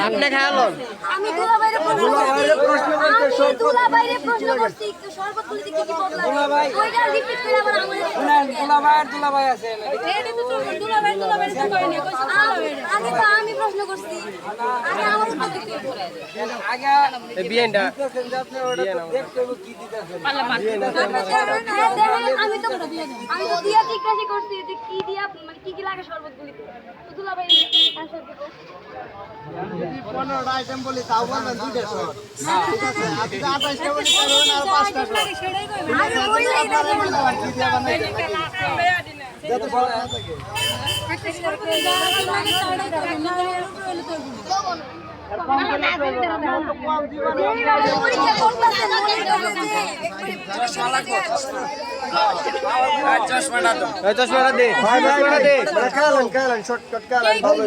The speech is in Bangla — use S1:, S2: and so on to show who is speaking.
S1: আপনি খাওয়ালেন
S2: আমি দুলাভাইরে প্রশ্ন করছি শরবতগুলিতে কি কি বদলা ওইটা রিপিট করে আবার
S3: দুলাভাই আছে
S2: আগে তো আমি প্রশ্ন করছি আগে আমার উত্তর দিতে
S3: আগে
S1: বিয়েটা
S3: দেখতে কি দিতেছেন
S2: আমি তো দিয়া জিজ্ঞাসা করছি যে কি দিয়া মানে কি কি লাগে শরবতগুলিতে তো দুলাভাই অ্যানসার দিব
S4: 15টা আইটেম বলি তাও বলবেন 2টা শট ঠিক আছে আপনি 28টা বলি পারবেন আর 5টা শট
S2: আগে বললেই না
S4: কি দিয়া বানাইতে যত শট না থাকে
S1: চশমাটা দে
S4: খালান শর্টকাট খালান ভালো